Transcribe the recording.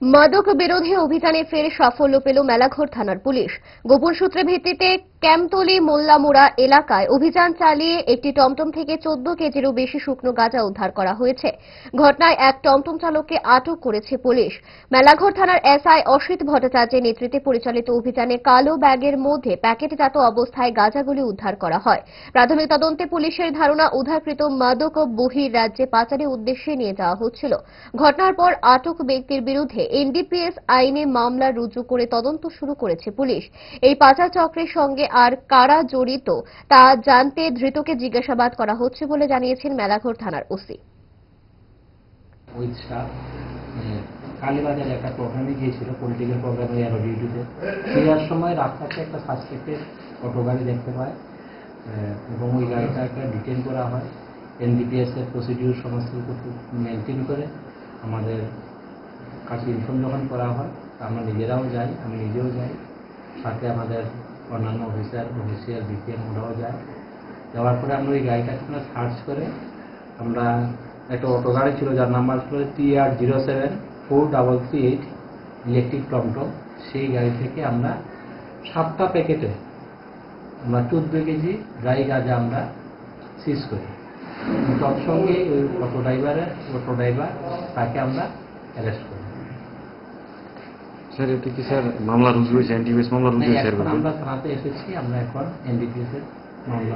মাদক বিরোধী অভিযানে ফের সাফল্য পেল মেলাঘর থানার পুলিশ। গোপন সূত্রের ভিত্তিতে ক্যাম্পতলী মোল্লামুড়া এলাকায় অভিযান চালিয়ে একটি টমটম থেকে 14 কেজিরও বেশি শুকনো গাঁজা উদ্ধার করা হয়েছে। ঘটনায় এক টমটম চালককে আটক করেছে পুলিশ। মেলাঘর থানার এসআই অসিত ভট্টাচার্যের নেতৃত্বে পরিচালিত অভিযানে কালো ব্যাগের মধ্যে প্যাকেটজাত অবস্থায় গাঁজাগুলি উদ্ধার করা হয়। প্রাথমিক তদন্তে পুলিশের ধারণা উদ্ধারকৃত মাদক বহির্রাজ্যে পাচারের উদ্দেশ্যে নিয়ে যাওয়া হচ্ছিল। ঘটনার পর আটক ব্যক্তির বিরুদ্ধে এনডিপিএস আইনে মামলা রুজু করে তদন্ত শুরু করেছে পুলিশ। এই পাচার চক্রের সঙ্গে আর কারা জড়িত তা জানতে ধৃতকে জিজ্ঞাসাবাদ করা হচ্ছে বলে জানিয়েছেন মেলাঘর থানার ওসি। কালীবাজারে একটা প্রোগ্রামে গিয়েছিল, পলিটিক্যাল প্রোগ্রামে এয়ারো ডিউটিতে। ফেরার সময় রাস্তাতে একটা সাসপেক্টেড অটো গাড়ি দেখতে পায় এবং ওই গাড়িটাকে ডিটেন করা হয়। এনডিপিএস এর প্রসিডিউর সমস্ত কিছু মেনটেন করে আমাদের কাছে ইনফর্ম যখন করা হয় আমরা নিজেরাও যাই, আমি নিজেও যাই, সাথে আমাদের অন্যান্য অফিসিয়াল বিপিএম ওরাও যায়। যাওয়ার পরে আমরা ওই গাড়িটাকে সার্চ করে আমরা একটা অটো গাড়ি ছিল যার নাম্বার ছিল TR07-4338 ইলেকট্রিক টমটম। সেই গাড়ি থেকে আমরা 7টা প্যাকেটে আমরা 14 কেজি ড্রাই গাঁজা আমরা সিজ করি। তৎসঙ্গে ওই অটো ড্রাইভার তাকে আমরা অ্যারেস্ট করি। স্যার, এটা কি স্যার মামলা রুজু হয়েছে? এনডিপিএস মামলা রুজু হয়েছে? আমরা থানাতে এসেছি, আমরা এখন এনডিপিএস এর মামলা